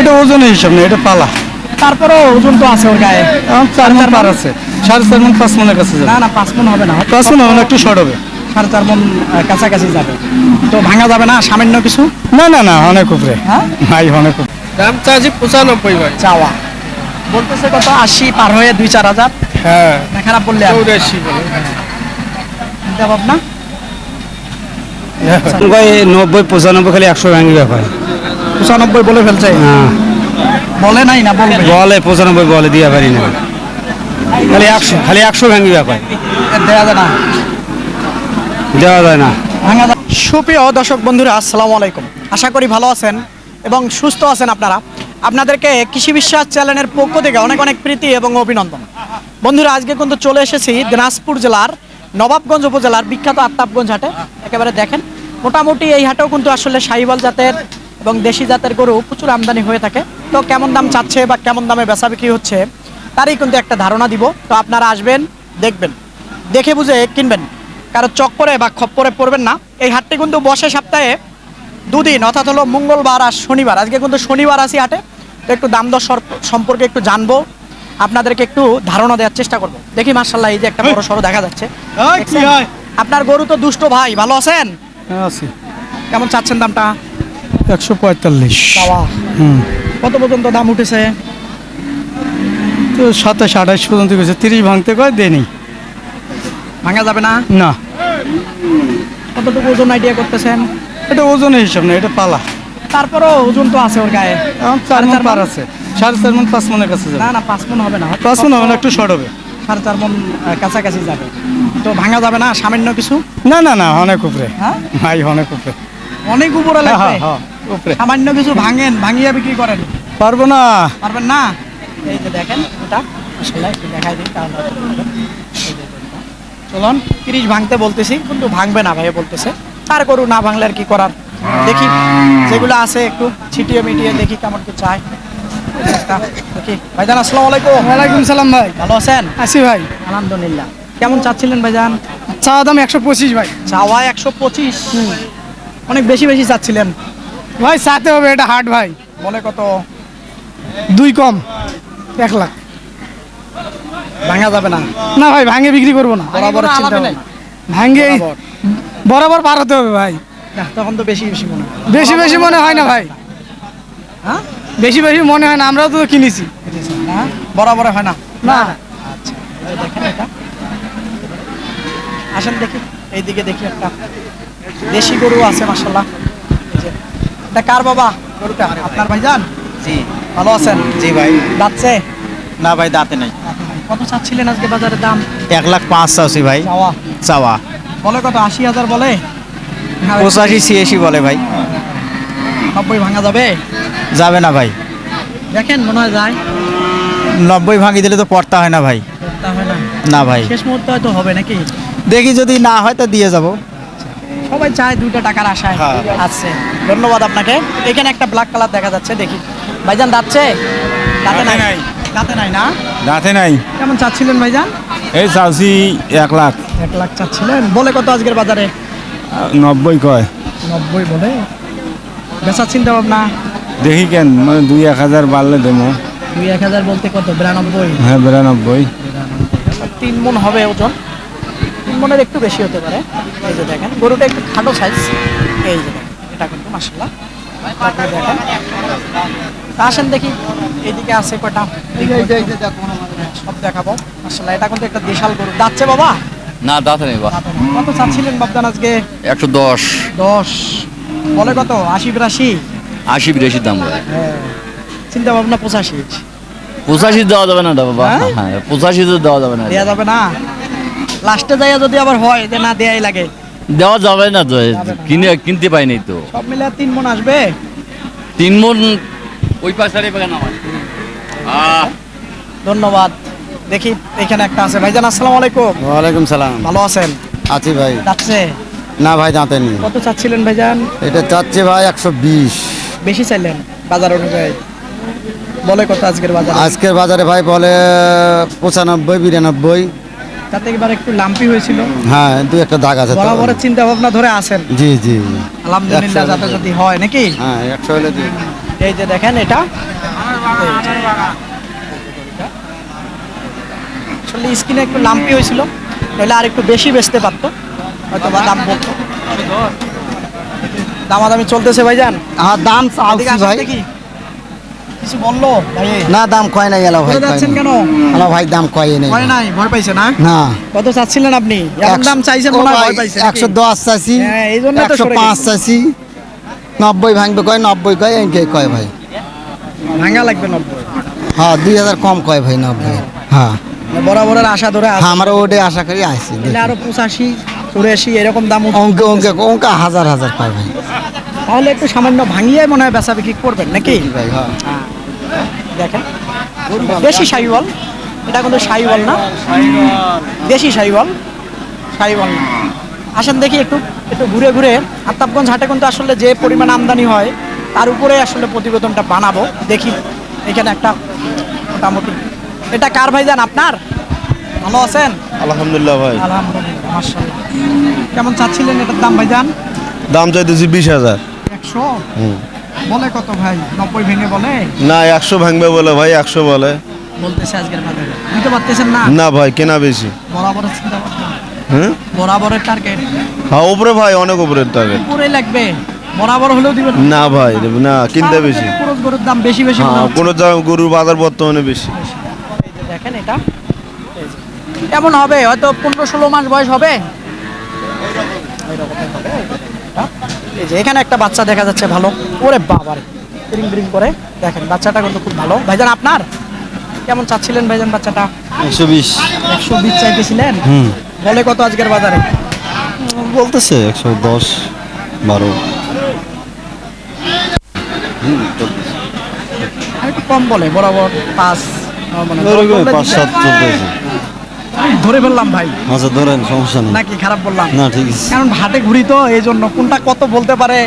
এটা ওজনের হিসাব না, এটা পালা। তারপরেও ওজন তো আছে ওর গায়ে। 4 মণ পার আছে, 4.5 মণ 5 মণের কাছে যাবে। না 5 মণ হবে না, 5 মণ হবে না, একটু শর্ট হবে। 4.5 মণ কাছাকাছি যাবে। তো ভাঙা যাবে না সামান্য কিছু? না অনেক উপরে। হ্যাঁ ভাই অনেক উপরে। দাম চাচ্ছি 95 ভাই। চাওয়া বলতেছে কত? 80 পার হয়ে 2-4 হাজার। হ্যাঁ না খারাপ বললে 84 বলে। চিন্তা ভাবনা 90 95 খালি 100 ভাঙি ব্যাপার। 95 বলে ফেলছে। বলে নাই না বলবে? বলে 95 বলে দিয়া পারি না, খালি 100 ভাঙি ব্যাপার। দেওয়া যায় না, দেওয়া যায় না। ভাঙা যায়। সুপ্রিয় দর্শক বন্ধুরা, আসসালামু আলাইকুম। আশা করি ভালো আছেন এবং সুস্থ আছেন আপনারা। আপনাদেরকে কৃষি বিশ্বাস চ্যানেলের পক্ষ থেকে অনেক অনেক প্রীতি এবং অভিনন্দন। বন্ধুরা, আজকে কিন্তু চলে এসেছি দিনাজপুর জেলার নবাবগঞ্জ উপজেলার বিখ্যাত আফতাবগঞ্জ হাটে। একেবারে দেখেন, মোটামুটি এই হাটেও কিন্তু আসলে শাহিওয়াল জাতের এবং দেশি জাতের গরু প্রচুর আমদানি হয়ে থাকে। তো কেমন দাম চাচ্ছে বা কেমন দামে বেচা বিক্রি হচ্ছে তারই কিন্তু একটা ধারণা দিব। তো আপনারা আসবেন, দেখবেন, দেখে বুঝে কিনবেন, কারো চক্করে বা খপ্পরে পড়বেন না। এই হাটটি কিন্তু বসে সপ্তাহে 2 দিন, অর্থাৎ হলো মঙ্গলবার আর শনিবার। আজকে কিন্তু শনিবার আসি হাটে, তো একটু দাম দর সম্পর্কে একটু জানবো, আপনাদেরকে একটু ধারণা দেওয়ার চেষ্টা করব। দেখি মাশাআল্লাহ, এই যে একটা বড় সড়ো দেখা যাচ্ছে। আপনার গরু তো দুষ্ট ভাই, ভালো আছেন? আছে। কেমন চাচ্ছেন দামটা? 145। চাওয়া কত পর্যন্ত দাম উঠেছে? তো 27 28 পর্যন্ত গেছে, 30 ভাঙতে কয় দেনি। ভাঙা যাবে না? না, কতটুকু ওজন আইডিয়া করতেছেন? এটা ওজনের হিসাব না, এটা পালা। তারপরেও ওজন তো আছে ওর গায়ে। 4 মণ পার আছে, 4.5 মণ 5 মণের কাছে যাবে। না 5 মণ হবে না, 5 মণ হবে না, একটু শর্ট হবে। 4.5 মণ কাছাকাছি যাবে। তো ভাঙা যাবে না সামান্য কিছু? না অনেক উপরে। হ্যাঁ ভাই অনেক উপরে। অনেক উপরে লাগবে। হ্যাঁ উপরে। সামান্য কিছু ভাঙিয়ে বিক্রি করেন? পারবো না। পারবেন না? এই যে দেখেন, এটা আসলে একটু দেখাই দিই তাহলে হয়তো বুঝবেন। এই যে গরুটা। চলুন, 30 ভাঙতে বলতেছি, কিন্তু ভাঙবে না ভাই বলতেছে। তার গরু না ভাঙলে আর কি করার। দেখি যেগুলো আছে একটু ছিটিয়ে মিটিয়ে দেখি কেমন কি চায়। দেখি ভাইজান, আসসালামু আলাইকুম। ওয়ালাইকুম সালাম ভাই। ভালো আছেন? আছি ভাই। আলহামদুলিল্লাহ। কেমন চাচ্ছিলেন ভাইজান? চাওয়া দাম 125 ভাই। চাওয়া 125? অনেক বেশি চাচ্ছিলেন ভাই চাতে হবে, এটা হাট ভাই। বলে কত? 2 কম, 1 লাখ। ভাঙা যাবে না? না ভাই, ভাঙে বিক্রি করবো না। বরাবর চিন্তা ভাবনা? ভাঙে বরাবর। বরাবর পার হতে হবে ভাই। না, তখন তো বেশি মনে হয়। বেশি মনে হয় না ভাই, হ্যাঁ বেশি মনে হয় না, আমরাও তো কিনেছি। না বরাবর হয় না। না আচ্ছা, এই দেখেন এটা। আসেন দেখি, এইদিকে দেখি একটা দেশি গরু আছে মাশাআল্লাহ। এই যে এটা কার বাবা গরুটা? আপনার ভাইজান? জি ভালো আছেন? জি ভাই। দাঁতছে? না ভাই, দাঁতে নাই। কত চাচ্ছিলেন আজকে বাজারের দাম? 1,05,000 চাচ্ছি ভাই। চাওয়া চাওয়া বলে কত? 80,000 বলে? 85 86 বলে ভাই। 90 ভাঙা যাবে? যাবে না ভাই, দেখেন মনে হয় যায়। 90 ভাঙি দিলে তো পড়তা হয় না ভাই। তা হয় না, না ভাই, শেষ মুহূর্তে হয়তো হবে নাকি? দেখি যদি না হয় তো দিয়ে যাব। সবাই চায় 2টা টাকার আশায়। হ্যাঁ। আছে, ধন্যবাদ আপনাকে। এখানে একটা ব্ল্যাক কালার দেখা যাচ্ছে, দেখি ভাইজান দাঁতছে? দাঁতে নাই? দাঁতে নাই না? দাঁতে নাই। কেমন চাচ্ছিলেন ভাইজান? এই চাষি 1 লাখ। 1 লাখ চাচ্ছিলেন, বলে কত আজকের বাজারে? 90 কয়। 90 বলে? বেচার চিন্তা ভাবনা? দেখি কেন, মানে 2-1 হাজার বাড়লে দেবো। 2-1 হাজার বলতে কত? 92? হ্যাঁ 92। 3 মণ হবে ওজন, 3 মণের একটু বেশি হতে পারে। এই যে দেখেন গরুটা একটু খাটো সাইজ। এই যে দেখেন, এটা কিন্তু মাশাআল্লাহ। তারপরে দেখেন, তা আসেন দেখি এইদিকে আছে কয়টা, সব দেখাবো মাশাআল্লাহ। এটা কিন্তু একটা দেশাল গরু। দাঁতছে বাবা? না দাঁত নেই বা। কত চাচ্ছিলেন বাবদান আজকে? 110 10 বলে কত? 80-82? 80 বিরাশির দাম বলে। চিন্তা ভাবনা 85? 85 দেওয়া যাবে না বাবা। হ্যাঁ? হ্যাঁ 85 তো দেওয়া যাবে না। দেওয়া যাবে না? লাস্টে যাইয়া যদি আবার হয় যে না দেয়াই লাগে? দেওয়া যাবে না তো, কিনতে পাইনি তো। সব মিলে 3 মণ আসবে? 3 মণ ওই পাশে বাগান আমার। ধন্যবাদ। দেখি এখানে একটা আছে। ভাইজান আসসালামু আলাইকুম। ওয়ালাইকুম সালাম। ভালো আছেন? আছি ভাই। যাচ্ছে? না ভাই, দাঁতে নেই। কত চাচ্ছিলেন ভাইজান? এটা চাচ্ছে ভাই 120। বেশি চাইলেন বাজার অনুযায়ী? বলে কত আজকের বাজার? আজকের বাজারে ভাই বলে 95 92। তাতে এবার একটু লাম্পি হয়েছিল। হ্যাঁ, 2-1টা দাগ আছে তো। বরাবরের চিন্তা ভাবনা ধরে আছেন? জি জি। আলহামদুলিল্লাহ, 100 যাতে যদি হয় নাকি। হ্যাঁ 100 হলে দিই। এই যে দেখেন, এটা আসলে স্কিনে একটু লাম্পি হয়েছিল, তাহলে আর একটু বেশি বেচতে পারতো, হয়তো বা দাম বলতো। দামাদামি চলতেছে ভাইজান। দাম এদিকে চাওছি আসেন ভাই। দেখি। কিছু বললো ভাই? না দাম কয় নাই এলা ভাই। কোথায় যাচ্ছেন কেন? এলা ভাই দাম কয় নাই। ভয় নাই, ভয় পাইছে না? না কত চাচ্ছিলেন আপনি? এমন দাম চাইছেন মনে হয় ভয় পাইছে নাকি? 110 চাইছি, হ্যাঁ, এই জন্য তো সরে 105 গেছি। চাইছি, 90 ভাঙবে কয়, 90 কয়, এনকে কয় ভাই। ভাঙা লাগবে 90। হ্যাঁ 2000 কম কয় ভাই 90। হ্যাঁ বরাবরের আশা ধরে হ্যাঁ আমরা ওটাই আশা করি আছি। তাহলে আরো 85 84 এরকম দাম অঙ্কে অঙ্কে অঙ্কা হাজার হাজার কয় ভাই। তাহলে একটু সামান্য ভাঙিয়ে মনে হয় বেচা বিক্রি করবেন নাকি? ভাই হ্যাঁ দেখেন দেশি শাহিওয়াল, এটা কিন্তু শাহিওয়াল না, দেশি শাহিওয়াল, শাহিওয়াল না। আসেন দেখি একটু একটু ঘুরে ঘুরে। আফতাবগঞ্জ হাটে কিন্তু আসলে যে পরিমাণ আমদানি হয় তার উপরে আসলে প্রতিবেদনটা বানাবো। দেখি এখানে একটা মোটামুটি। এটা কার ভাইজান আপনার? ভালো আছেন? আলহামদুলিল্লাহ ভাই। আলহামদুলিল্লাহ, মাশাআল্লাহ। কেমন চাচ্ছিলেন এটার দাম ভাইজান? দাম চাইতেছি 20,000। 100 বলে কত ভাই? 90 ভেঙে বলে? না 100 ভাঙবে বলে ভাই, 100 বলে। বলতেছে আজকের বাজারে দিতে পারতেছেন না? না ভাই কেনা বেশি। বরাবরের চিন্তা ভাবনা, হ্যাঁ বরাবরের টার্গেট হ্যাঁ উপরে ভাই, অনেক উপরের টার্গেট। পুরোই লাগবে, বরাবর হলেও দিবেন না ভাই না, কিনতে বেশি। পুরো গরুর দাম বেশি বেশি মনে হ্যাঁ হচ্ছে। কোনো দাম গরুর বাজার বর্তমানে বেশি। এই যে দেখেন এটা, এই যে। কেমন হবে? হয়তো 15-16 মাস বয়স হবে এইরকমই হবে। এই যে এটা। এই যে এখানে একটা বাচ্চা দেখা যাচ্ছে ভালো। ওরে বাবারে, রিং রিং করে দেখেন, বাচ্চাটা কিন্তু খুব ভালো। ভাইজান আপনার কেমন চাচ্ছিলেন ভাইজান বাচ্চাটা? 120 120 চাইতেছিলেন, বলে কত আজকের বাজারে? বলতেছে 110 12। আর একটু কম বলে, বরাবর 5 মানে বললে 5-7 চলতেছে। ধরে ফেললাম ভাই, আচ্ছা ধরেন, সমস্যা নেই। নাকি খারাপ বললাম? না ঠিক আছে। কারণ হাটে ঘুরি তো, এই জন্য কোনটা কত বলতে পারে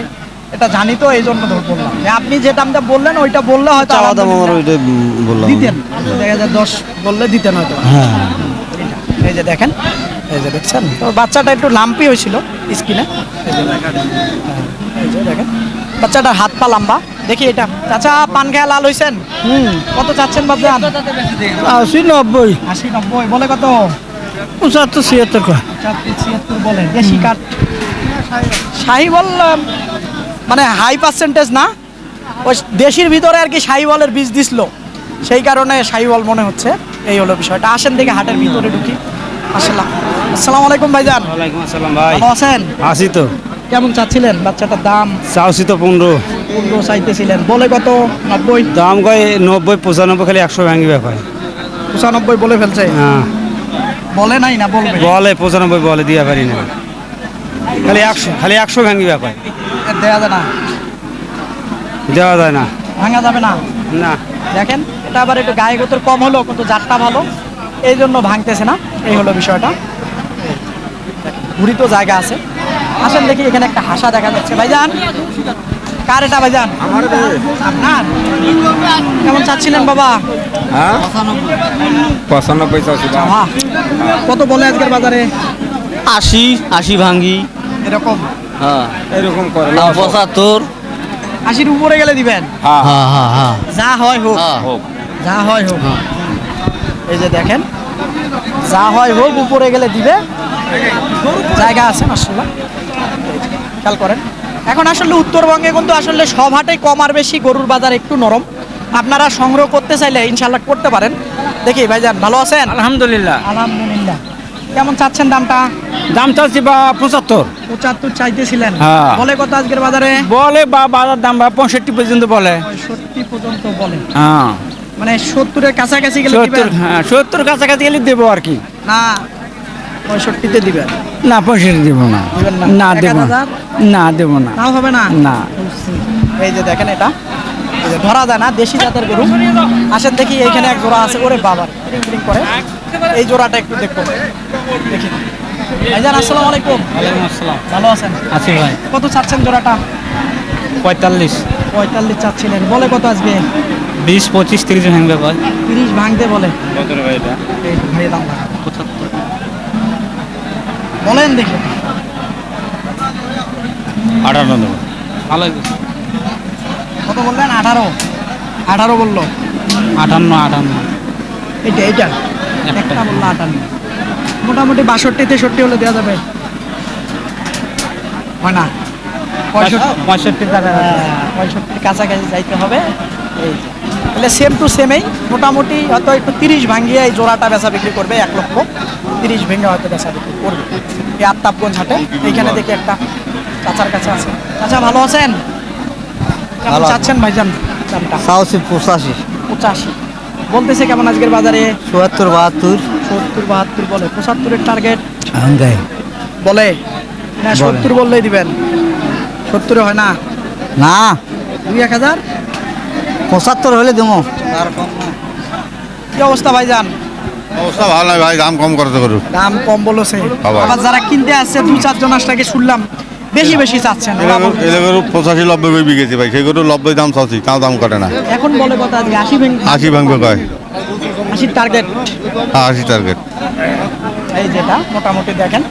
এটা জানি তো, এই জন্য ধরে বললাম। আপনি যে দামটা বললেন ওইটা বললে হয়তো চাওয়া দাম আমার আলহামদুলিল্লাহ ওইটা বললাম। দিতেন, দেখা যায় 10 বললে দিতেন হয়তো। হ্যাঁ এই যে দেখেন, এই যে দেখছেন তো, বাচ্চাটা একটু লাম্পি হয়েছিল স্কিনে। এই যে দেখেন, এই যে দেখেন বাচ্চাটার হাত পা লম্বা। দেখি এটা, চাচা পান খেয়া লাল হয়েছেন? কত চাচ্ছেন বাবজান? 90 80-90 বলে কত? 75-76 কয়। 75-76 বলে। দেশি কাঠ শাহিওয়াল, মানে হাই পার্সেন্টেজ না, ওই দেশির ভিতরে আর কি শাহিওয়ালের বীজ দিছিল, সেই কারণে শাহিওয়াল মনে হচ্ছে। এই হলো বিষয়টা। আসেন দেখে হাটের ভিতরে ঢুকি। আসসালামু আলাইকুম ভাইজান। ওয়ালাইকুম আসসালাম ভাই। ভালো আছেন? আসি তো। কেমন চাচ্ছিলেন বাচ্চাটার দাম? চাওছি তো 15। 15 চাইতেছিলেন, বলে কত? 90? দাম কয় 90 95, খালি 100 ভাঙি ব্যাপার। 95 বলে ফেলছে। হ্যাঁ বলে নাই না বলবে? বলে 95 বলে দিয়া পারি না, খালি 100 ভাঙি ব্যাপার। দেয়া যায় না, দেওয়া যায় না। ভাঙা যাবে না। না দেখেন এটা আবার একটু গায়ে গোতর কম হলো, কিন্তু জাতটা ভালো, এই জন্য ভাঙতেছে না। এই হলো বিষয়টা। ঘুরি তো জায়গা আছে। আসেন দেখি, এখানে একটা হাসা দেখা যাচ্ছে। ভাইজান কার এটা ভাইজান? আপনার? কেমন চাচ্ছিলেন বাবা? হ্যাঁ 95 চাওছি। বাহ, কত বলে আজকের বাজারে? 80 ভাঙ্গি। এরকম হ্যাঁ এরকম করে 75। 80-র উপরে গেলে দিবেন? হ্যাঁ হ্যাঁ হ্যাঁ যা হয় হোক, হোক। যা হয় হোক। এই যে দেখেন, যা হয় হোক, উপরে গেলে দিবে, জায়গা আছে মাশাআল্লাহ। খেয়াল করেন, এখন আসলে উত্তরবঙ্গে কিন্তু আসলে সব হাটেই কম আর বেশি, গরুর বাজার একটু নরম। আপনারা সংগ্রহ করতে চাইলে ইনশাল্লাহ করতে পারেন। দেখি ভাইজান ভালো আছেন? আলহামদুলিল্লাহ। আলহামদুলিল্লাহ। কেমন চাচ্ছেন দামটা? দাম চাচ্ছি বা 75। 75 চাইতেছিলেন, হ্যাঁ। বলে কত আজকের বাজারে? বলে বা বাজার দাম বা 65 পর্যন্ত বলে। 65 পর্যন্ত বলে, হ্যাঁ মানে 70-এর কাছাকাছি গেলে 70, দিবেন? হ্যাঁ 70 কাছাকাছি গেলে দেবো আর কি। না 65-তে দিবেন? না 65 দেবো না। দিবেন না? না দেবো না। 1000? না দেবো না। তাও হবে না? না। এই যে দেখেন এটা, এই যে ধরা যায় না, দেশি জাতের গরু। আসেন দেখি, এইখানে এক জোড়া আছে। ওরে বাবা, রিং রিং করে। এই জোড়াটা একটু দেখো, দেখি। ভাইজান আসসালামু আলাইকুম। ওয়ালাইকুম আসসালাম। ভালো আছেন? আছি ভাই। কত চাচ্ছেন জোড়াটা? 45 45 চাচ্ছিলেন, বলে কত আজকে? 20 25 30 ভাঙবে ভাই। 30 ভাঙতে বলে। কত রে ভাই এটা? এই ভাই দাম বলেন দেখি। 58 দেবো। ভালো কত বললেন? 18 বললো। 58 এটা এটা একটা বললো 58, মোটামুটি 62-63 হলে দেওয়া যাবে, হয় না? 65 টাকা 65 কাছাকাছি যাইতে হবে। এই যে। তাহলে সেম টু সেমেই মোটামুটি হয়তো একটু 30 ভাঙ্গিয়ে এই জোড়াটা বেচা বিক্রি করবে, 1,30,000 ভেঙে হয়তো বেচা বিক্রি করবে এই আত্মাবগঞ্জ হাটে। এইখানে দেখি একটা চাচার কাছে আছে। চাচা ভালো আছেন? কেমন চাচ্ছেন ভাইজান দামটা? চাওছি 85, 85 বলতেছে। কেমন আজকের বাজারে? 74, 72 70-72 বলে। 75-এর টার্গেট আঙ্গাই বলে না, 70 বললেই দিবেন। 70 হয় না, না 2-1000 75 হলে দেবো। কি অবস্থা ভাইজান? অবস্থা ভালো নয় ভাই, দাম কম করতে করু। দাম কম বলেছে, আবার। আবার যারা কিনতে আসছে 2-4 জন আসটাকে শুনলাম বেশি বেশি চাচ্ছেন। ওরা বলতেছে- এলাকার 85-90 করে বিকেছে ভাই, সেই গরু 90 দাম চাচ্ছি, তাও দাম করে না। এখন বলে কথা আজকে 80 ভেঙে 80 ভাঙবে কয়, 80 টার্গেট। 80 টার্গেট। এই যেটা মোটামুটি দেখেন,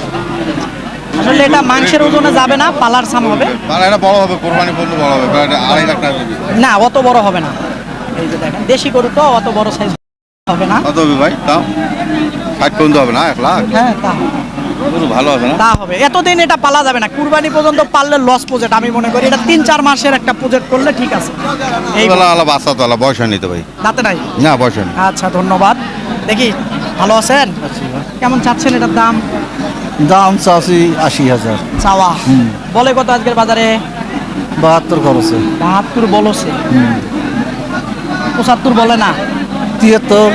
আসলে এটা মাংসের ওজনে যাবে না, পালার সাম হবে মানে এটা বড় হবে, কোরবানি পর্যন্ত বড় হবে, প্রায় 2.5 লাখ টাকা বিক্রি। না, অত বড় হবে না। এই যে দেখেন দেশি গরু তো অত বড় সাইজ হবে না। কত হবে ভাই তাও? 60 পর্যন্ত হবে না, 1 লাখ? হ্যাঁ তা হবে। গরু ভালো হবে না? তা হবে, এতদিন এটা পালা যাবে না, কুরবানি পর্যন্ত পারলে লস প্রজেক্ট আমি মনে করি। এটা 3-4 মাসের একটা প্রজেক্ট করলে ঠিক আছে। এই বেলা আলা বাচ্চা তো আলা বয়স হয়নি তো ভাই। দাঁতে নাই। না বয়স হয়নি। আচ্ছা ধন্যবাদ। দেখি ভালো আছেন? কেমন চাচ্ছেন এটার দাম? দাম চাওছি 80,000, চাওয়া বলে কত আজকের বাজারে? 72 খরচে, 72 বলছে, 75 বলে না। 73,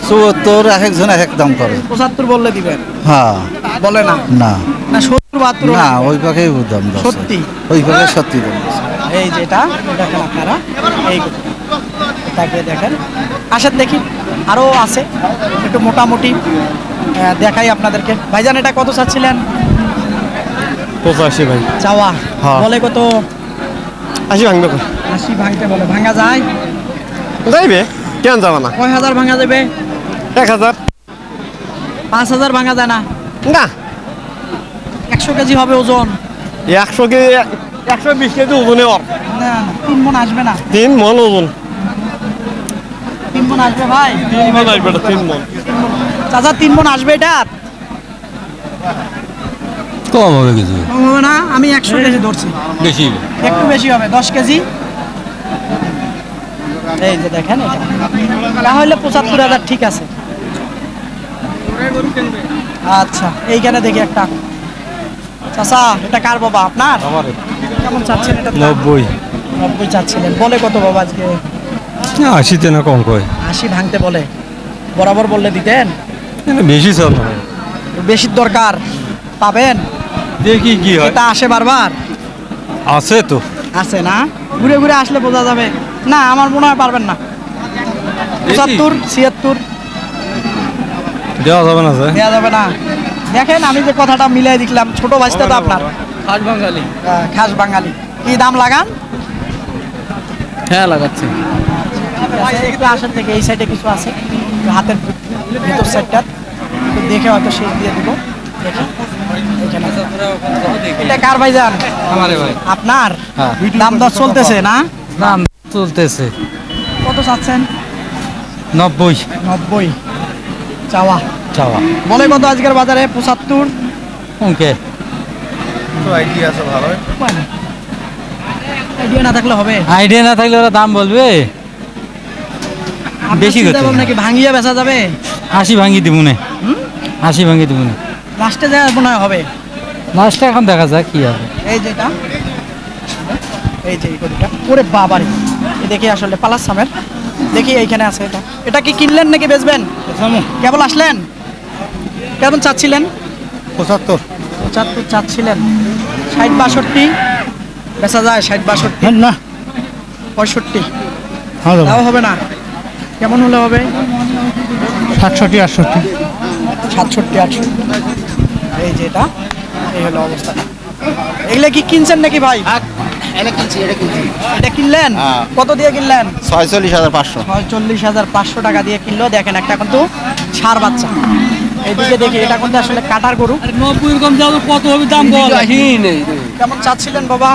74 এক একজন এক এক দাম করে। 75 বললে দিবেন, হ্যাঁ বলে না। না না 70-72 না ওই পাখে দাম দশ, সত্যি? ওই পাখে সত্যি দাম দশ। এই যেটা দেখেন আপনারা, এই তাকে দেখেন। আসেন দেখি, আরও আছে একটু মোটামুটি দেখাই আপনাদেরকে। ভাইজান এটা কত চাচ্ছিলেন? 85 ভাই। চাওয়া হ্যাঁ। বলে কত? 80 ভাঙবে 80 ভাঙতে বলে। ভাঙা যায়? যাইবে, কেন যাবে না? কয় হাজার ভাঙা যাবে? 1000 5,000 ভাঙা যায় না? না, 100 কেজি হবে ওজন? 100 কেজি, 120 কেজি ওজনে ওর না 3 মণ আসবে না? 3 মন ওজন। 3 মণ আসবে ভাই? 3 মন আসবে, 3 মন। চাচা 3 মণ আসবে এটা? কম হবে কিছু, কম হবে না, আমি 100 কেজি ধরছি। বেশি একটু বেশি হবে, 10 কেজি। এই যে দেখেন এটা তাহলে 75,000 ঠিক আছে। আচ্ছা এইখানে দেখি একটা। চাচা এটা কার বাবা? আপনার? কেমন চাচ্ছেন এটা? 90 90 চাচ্ছিলেন, বলে কত বাবা আজকে? 80 না কম কয়, 80 ভাঙতে বলে। বরাবর বললে দিতেন? বেশি চল বেশির দরকার, পাবেন? দেখি কি হয়। এটা আসে বারবার? আছে তো, আছে না, ঘুরে ঘুরে আসলে বোঝা যাবে। না আমার মনে হয় পারবেন না। 75, 76 দেওয়া যাবে না স্যার। দেওয়া যাবে না। দেখেন আমি যে কথাটা মিলাই দিলাম, ছোট ভাইটা তো আপনার খাস বাঙালি। খাস বাঙালি। কি দাম লাগান? হ্যাঁ লাগাচ্ছে। একটু আসেন থেকে এই সাইডে কিছু আছে, একটু হাতের ভিতর সাইডটা একটু দেখে হয়তো শেষ দিয়ে দিব। দেখি এখানে আছে। এটা কার ভাইজান? আমারে ভাই। আপনার? হ্যাঁ। দাম দর চলতেছে না? দাম চলতেছে কত চাচ্ছেন? 90 90 চাওয়া চাওয়া। বলে কত আজকের বাজারে? 75 ওকে তো আইডিয়া আছে ভালো। আইডিয়া না থাকলে হবে? আইডিয়া না থাকলে ওরা দাম বলবে বেশি করতে হবে। নাকি ভাঙিয়ে বেচা যাবে? 80 ভাঙি দিব না, 80 ভাঙি দিব না। লাস্টে যায় মনে হয় হবে। লাস্টে এখন দেখা যাক কি হবে। এই যেটা, এই যে এই গরুটা, ওরে বাবারে, এই দেখি আসলে পালাস সামের। দেখি এইখানে আছে এটা। এটা কি কিনলেন নাকি বেচবেন? কেবল আসলেন? কেমন চাচ্ছিলেন? 75 75 চাচ্ছিলেন। 60-62 বেচা যায়? 60-62 না 65 হ্যাঁ তাও হবে না? কেমন হলে হবে? 67, 68 67-68। এই যে এটা, এই হলো অবস্থাটা। এগুলো কি কিনছেন নাকি ভাই? এটা কিনলেন? কত দিয়ে কিনলেন? 46,500। 46,500 টাকা দিয়ে কিনলো। দেখেন একটা কিন্তু ষাঁড় বাচ্চা। এইদিকে দেখি এটা কিন্তু আসলে কাটার গরু। 90 কম যাও কত হবে দাম বল। কেমন চাচ্ছিলেন বাবা?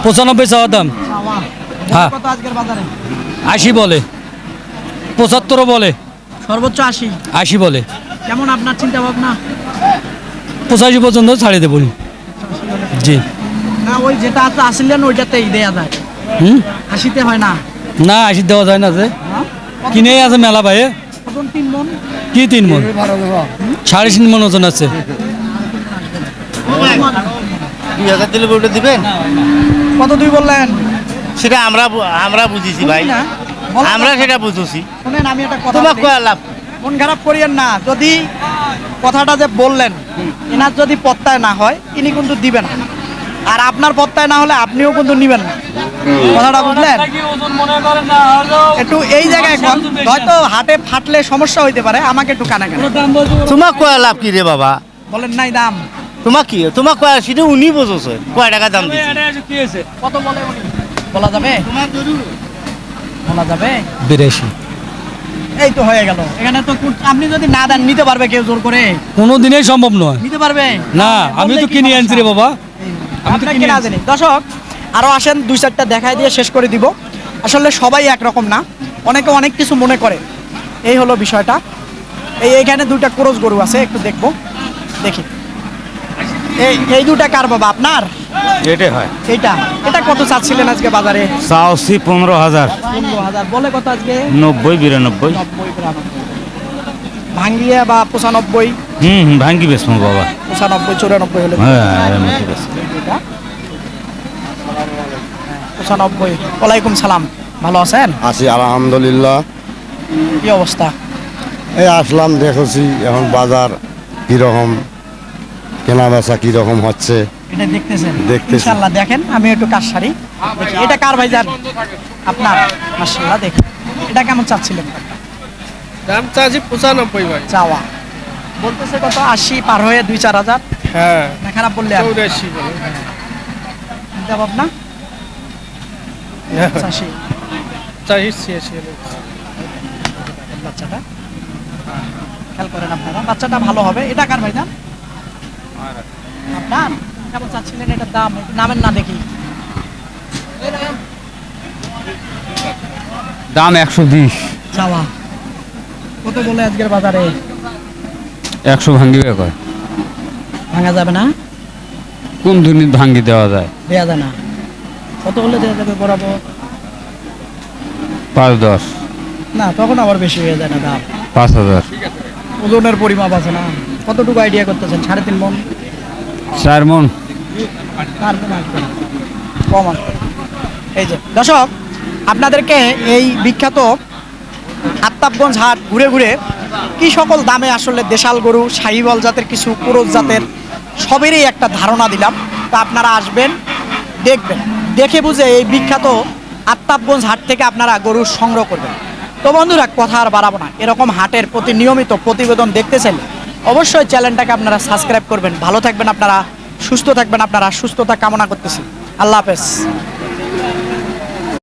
95 চাওয়া দাম। চাওয়া হ্যাঁ। কত আজকের বাজারে? 80 বলে। 75 বলে, সর্বোচ্চ 80। 80 বলে, কেমন আপনার চিন্তা ভাবনা? 85 পর্যন্ত ছাড়িয়ে দেবো। জি। না ওই যেটা আছে আসলেন ওইটাতেই দেয়া যায়, হুম, 80তে হয় না। না 80 দেওয়া যায় না, যে কিনে আছে মেলা ভাই। ওজন 3 মণ। কি 3 মন? 3.5 মন ওজন আছে। 2000 দিলে বউটা দিবেন? কত দুই বললেন? সেটা আমরা বুঝেছি ভাই, না, বলো আমরা না। সেটা বুঝেছি। শুনেন আমি একটা কথা তোমার বলি। কয়া লাভ। মন খারাপ করিয়েন না, যদি কথাটা যে বললেন এনার যদি পত্তায় না হয় ইনি কিন্তু দিবেন না, আর আপনার পত্তায় না হলে আপনিও কিন্তু নিবেন না। কথাটা বুঝলেন? একটু এই জায়গায় এখন হয়তো হাটে ফাটলে সমস্যা হইতে পারে, আমাকে একটু কানে কানে তোমার কয়া লাভ কি রে বাবা? বলেন নাই দাম তোমার কয়া সেটা উনি বুঝেছে কয় টাকা দাম দিচ্ছে। কত বলে উনি? বলা যাবে? বলা যাবে? 82। এই তো হয়ে গেল। এখানে তো আপনি যদি না দেন নিতে পারবে কেউ জোর করে? কোনো দিনেই সম্ভব নয়। নিতে পারবে না, আমি তো কিনে আনছি রে বাবা। আপনার কেনা জানি। দর্শক আরো আসেন, 2-4টা দেখাই দিয়ে শেষ করে দিব। আসলে সবাই একরকম না, অনেকে অনেক কিছু মনে করে, এই হলো বিষয়টা। এইখানে 2টা ক্রস গরু আছে, একটু দেখবো, দেখি। এই 2টা কার বাবা? আপনার? এটাই হয়। এটা কত চাচ্ছিলেন আজকে বাজারে? চাওছি 15,000। 15,000 বলে কত আজকে? 90, 92। 90, ভাঙ্গিয়ে বা 95? ভাঙ্গি বেসমো বাবা। 95, 94 হলে হ্যাঁ, 95। ওয়ালাইকুম সালাম, ভালো আছেন? আছি আলহামদুলিল্লাহ। কি অবস্থা? এই আসলাম, দেখেছি এখন বাজার কিরকম, কেনা বেচা কিরকম হচ্ছে। এটা দেখতেছেন? দেখতেছি। ইনশাআল্লাহ দেখেন, আমি একটু কাজ সারি। দেখি এটা কার ভাইজান? আপনার? মাশাআল্লাহ, দেখি এটা কেমন চাচ্ছিলেন? দাম চাচ্ছি 95 ভাই। চাওয়া বলতেছে কত? 80 পার হয়ে 2-4 হাজার। হ্যাঁ, না খারাপ বললে আর 84 বলে। চিন্তা ভাবনা? 85 86 বাচ্চাটা খেয়াল করেন আপনারা, বাচ্চাটা ভালো হবে। এটা কার ভাইজান? আপনার? কেমন চাচ্ছিলেন এটার দাম? একটু নামেন না দেখি। দাম 120। চাওয়া কত বলে আজকের বাজারে? 100 ভাঙ্গি কয়। ভাঙা যাবে না? কোন দুনিত ভাঙ্গি দেওয়া যায়? দেওয়া যায় না। কত হলে দেওয়া যাবে বরাবর? 5-10। না, তখন আবার বেশি হয়ে যায় না দাম? 5,000। ওজনের পরিমাপ আছে না? কতটুকু আইডিয়া করতেছেন? 3.5 মণ? 4 মন। 4 মণ আসবে না, কম আসবে। এই যে দর্শক, আপনাদেরকে এই বিখ্যাত আফতাবগঞ্জ হাট ঘুরে ঘুরে কি সকল দামে আসলে দেশাল গরু, শাহিওয়াল জাতের কিছু, ক্রস জাতের সবেরই একটা ধারণা দিলাম। তা আপনারা আসবেন, দেখবেন, দেখে বুঝে এই বিখ্যাত আফতাবগঞ্জ হাট থেকে আপনারা গরু সংগ্রহ করবেন। তো বন্ধুরা, কথা আর বাড়াবো না, এরকম হাটের প্রতি নিয়মিত প্রতিবেদন দেখতে চাইলে অবশ্যই চ্যানেলটাকে আপনারা সাবস্ক্রাইব করবেন। ভালো থাকবেন আপনারা, সুস্থ থাকবেন আপনারা, সুস্থতা কামনা করতেছি। আল্লাহ হাফেজ।